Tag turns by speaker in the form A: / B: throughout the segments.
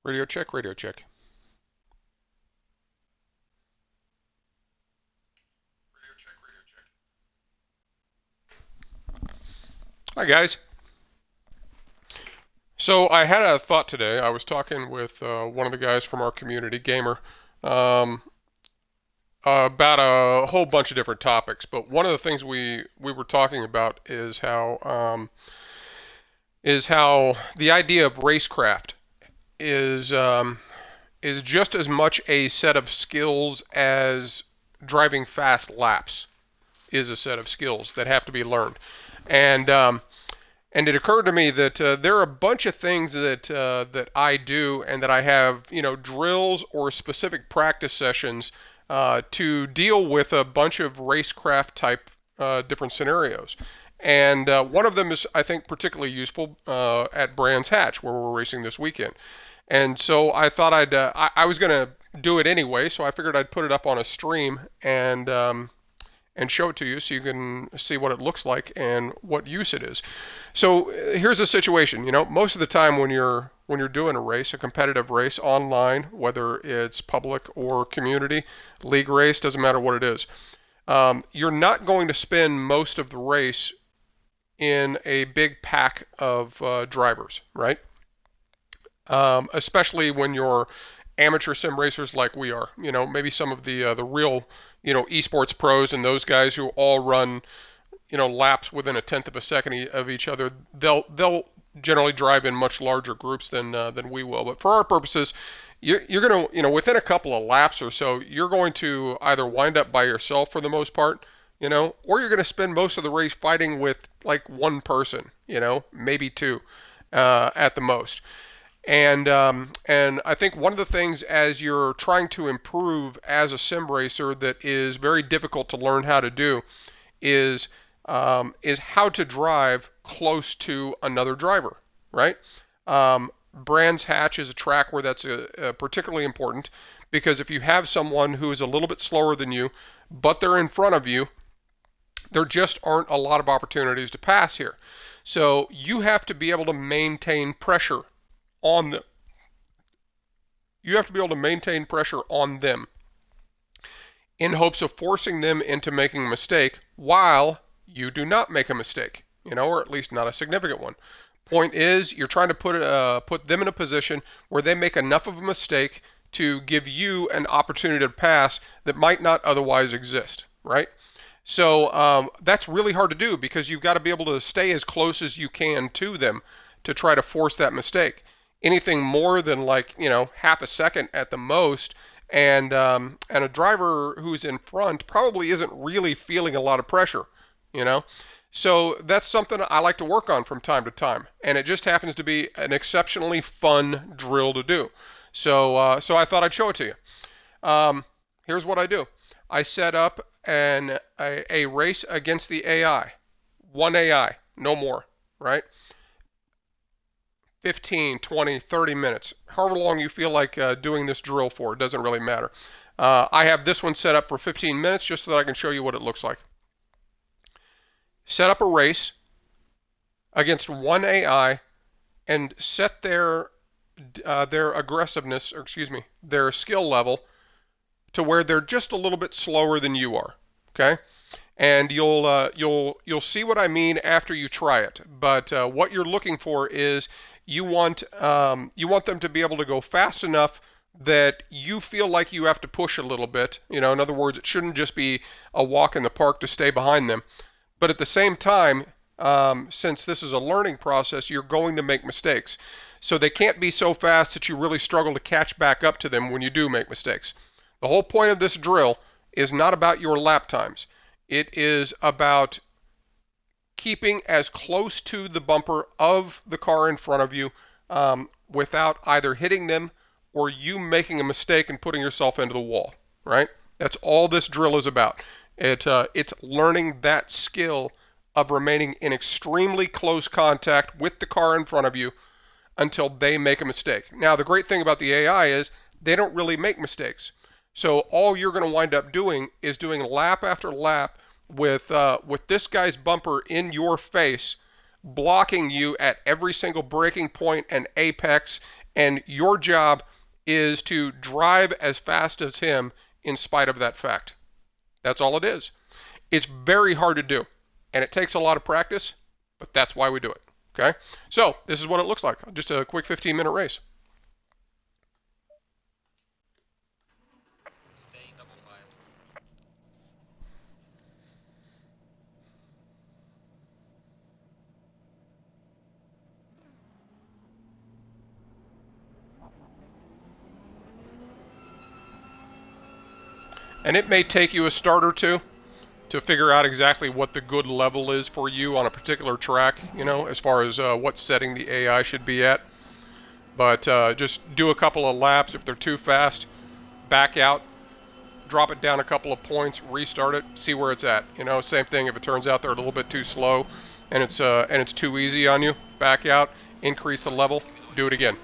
A: Radio check, radio check. Hi, guys. So I had a thought today. I was talking with one of the guys from our community, Gamer, um, about a whole bunch of different topics. But one of the things we were talking about is how the idea of racecraft is is just as much a set of skills as driving fast laps is a set of skills that have to be learned. And and it occurred to me that there are a bunch of things that I do and that I have, drills or specific practice sessions to deal with a bunch of racecraft type different scenarios. And one of them is, I think, particularly useful at Brands Hatch, where we're racing this weekend. And so I thought I was going to do it anyway, so I figured I'd put it up on a stream and show it to you so you can see what it looks like and what use it is. So here's the situation. Most of the time when you're doing a race, a competitive race online, whether it's public or community, league race, doesn't matter what it is, you're not going to spend most of the race in a big pack of drivers, right? Especially when you're amateur sim racers like we are. Maybe some of the real esports pros and those guys who all run laps within a tenth of a second of each other. They'll generally drive in much larger groups than we will. But for our purposes, you're going to within a couple of laps or so, you're going to either wind up by yourself for the most part. Or you're going to spend most of the race fighting with like one person, maybe two at the most. And I think one of the things as you're trying to improve as a sim racer that is very difficult to learn how to do is how to drive close to another driver, right? Brands Hatch is a track where that's particularly important because if you have someone who is a little bit slower than you, but they're in front of you, there just aren't a lot of opportunities to pass here. So you have to be able to maintain pressure on them. You have to be able to maintain pressure on them in hopes of forcing them into making a mistake while you do not make a mistake, or at least not a significant one. Point is, you're trying to put them in a position where they make enough of a mistake to give you an opportunity to pass that might not otherwise exist, right? So that's really hard to do because you've got to be able to stay as close as you can to them to try to force that mistake. Anything more than like half a second at the most, and a driver who's in front probably isn't really feeling a lot of pressure, you know. So that's something I like to work on from time to time, and it just happens to be an exceptionally fun drill to do. So I thought I'd show it to you. Here's what I do. I set up a race against the AI, one AI, no more, right? 15, 20, 30 minutes, however long you feel like doing this drill for. It doesn't really matter. I have this one set up for 15 minutes just so that I can show you what it looks like. Set up a race against one AI and set their aggressiveness, or excuse me, their skill level to where they're just a little bit slower than you are. Okay, and you'll see what I mean after you try it. But what you're looking for is you want them to be able to go fast enough that you feel like you have to push a little bit. In other words, it shouldn't just be a walk in the park to stay behind them. But at the same time, since this is a learning process, you're going to make mistakes. So they can't be so fast that you really struggle to catch back up to them when you do make mistakes. The whole point of this drill is not about your lap times. It is about keeping as close to the bumper of the car in front of you without either hitting them or you making a mistake and putting yourself into the wall, right? That's all this drill is about. It's learning that skill of remaining in extremely close contact with the car in front of you until they make a mistake. Now, the great thing about the AI is they don't really make mistakes. So all you're going to wind up doing is doing lap after lap with this guy's bumper in your face blocking you at every single breaking point and apex, and your job is to drive as fast as him in spite of that fact. That's all it is. It's very hard to do, and it takes a lot of practice, but that's why we do it. Okay? So this is what it looks like. Just a quick 15-minute race.
B: Staying double file.
A: And it may take you a start or two to figure out exactly what the good level is for you on a particular track, you know, as far as what setting the AI should be at. But just do a couple of laps. If they're too fast, back out, drop it down a couple of points, restart it, see where it's at. You know, same thing if it turns out they're a little bit too slow and it's too easy on you, back out, increase the level, do it again.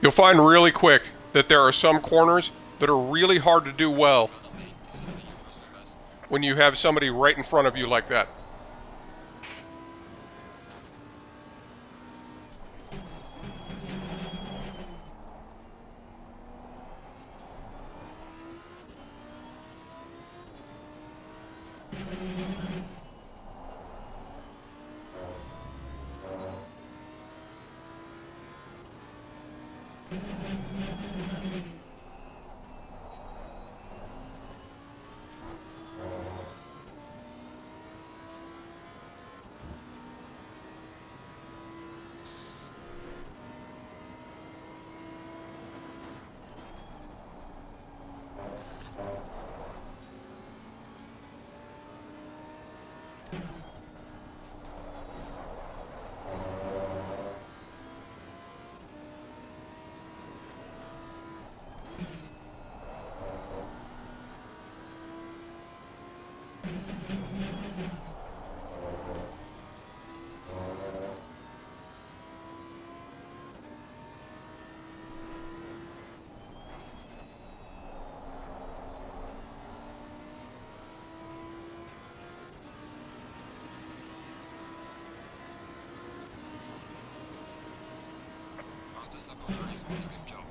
A: You'll find really quick that there are some corners that are really hard to do well when you have somebody right in front of you like that.
B: fastest lap of the race. Really good job.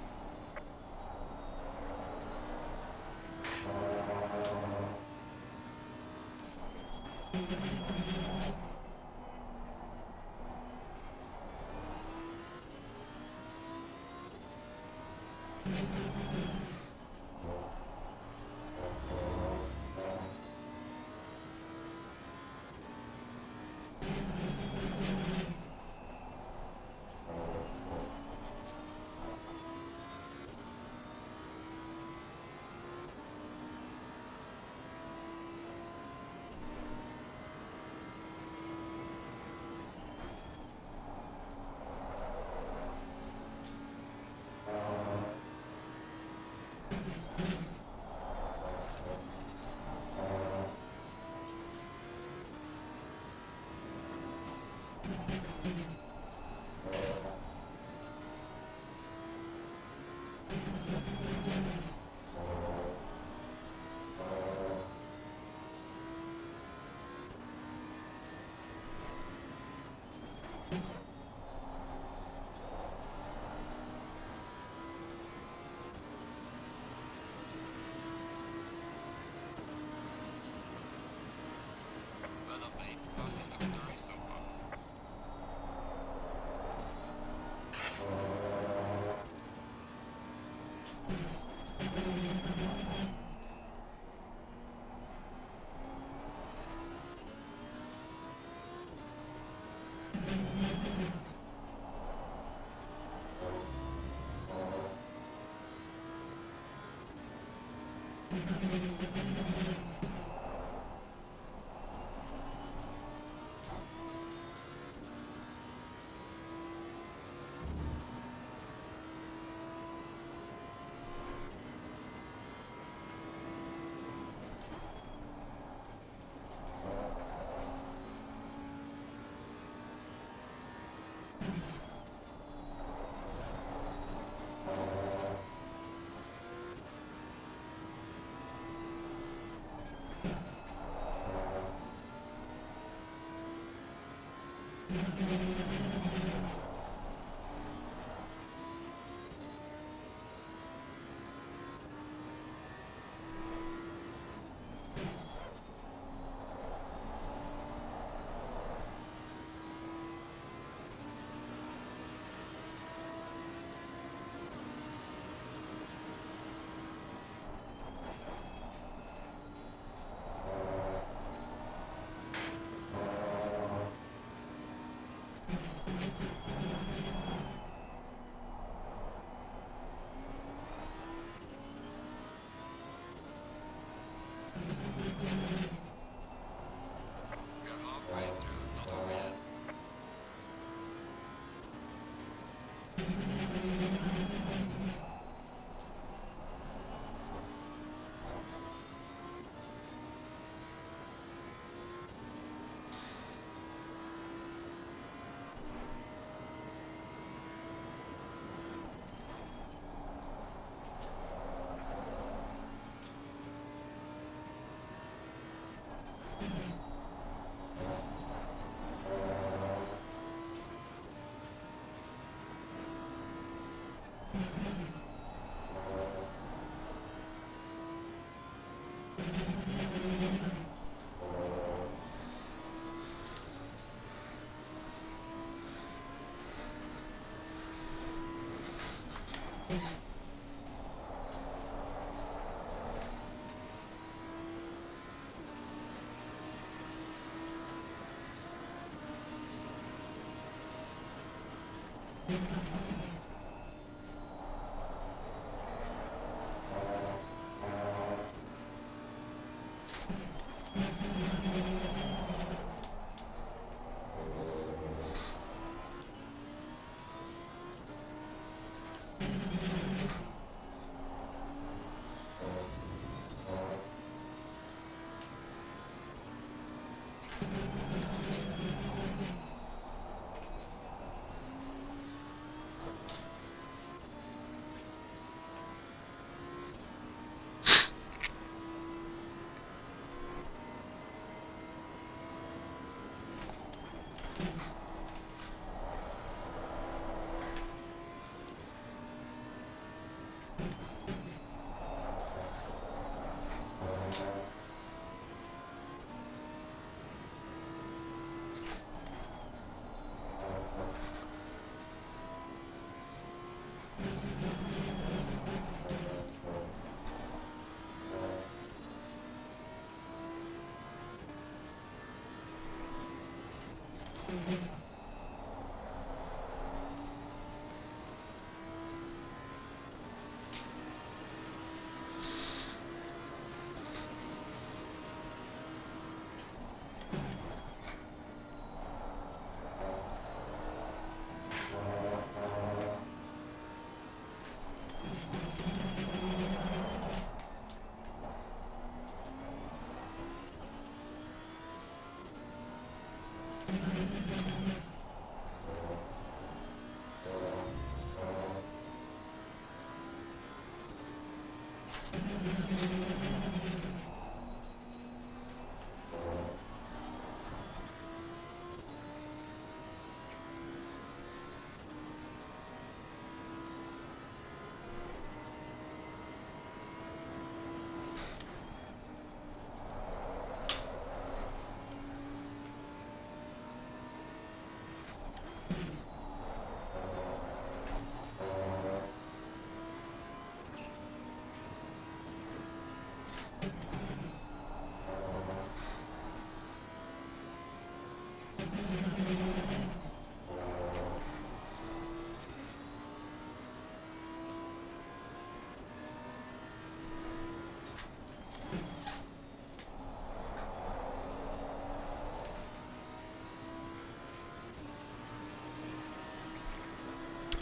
B: Well done, mate. Fastest lap of the race so far.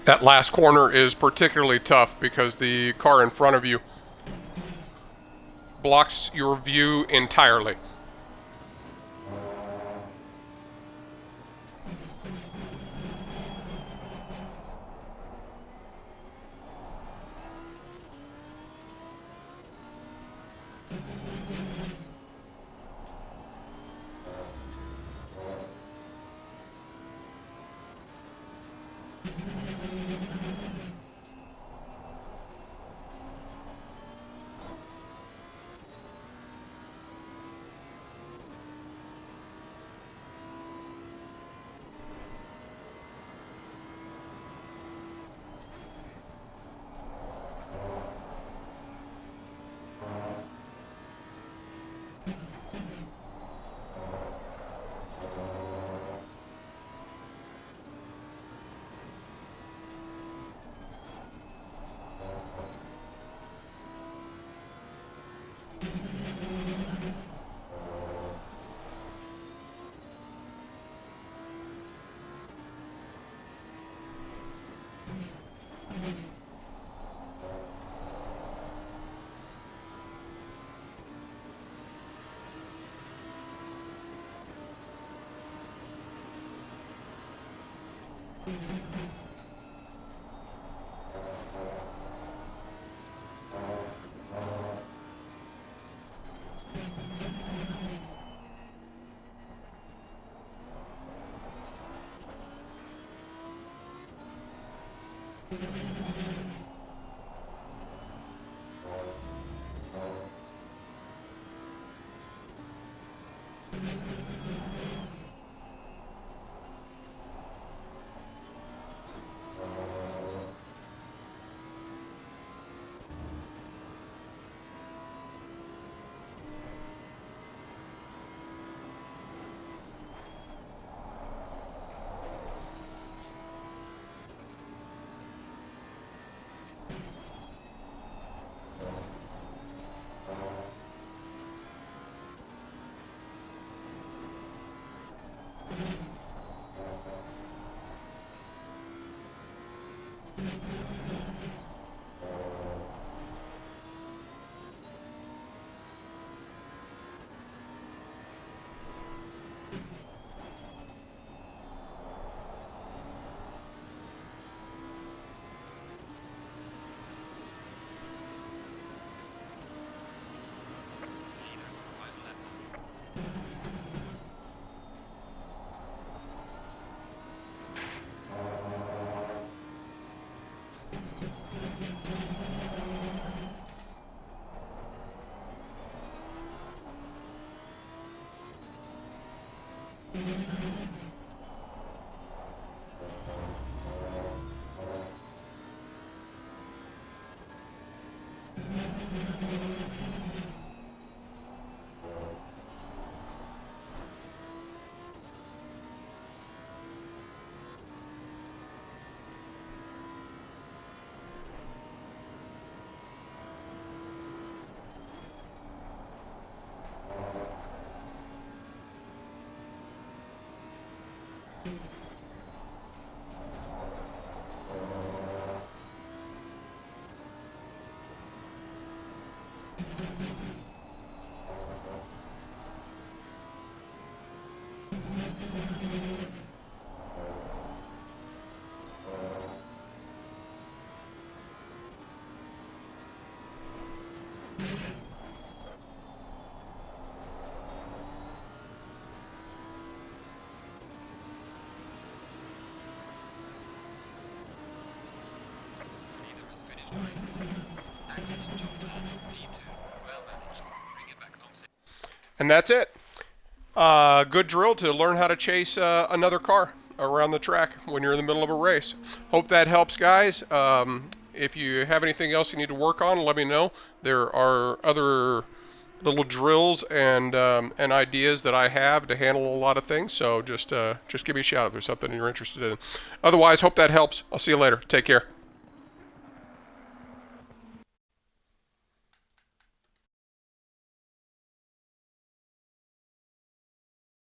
A: That last corner is particularly tough because the car in front of you blocks your view entirely. And that's it. Good drill to learn how to chase another car around the track when you're in the middle of a race. Hope that helps, guys. If you have anything else you need to work on, let me know. There are other little drills and ideas that I have to handle a lot of things. So just give me a shout if there's something you're interested in. Otherwise, hope that helps. I'll see you later. Take care.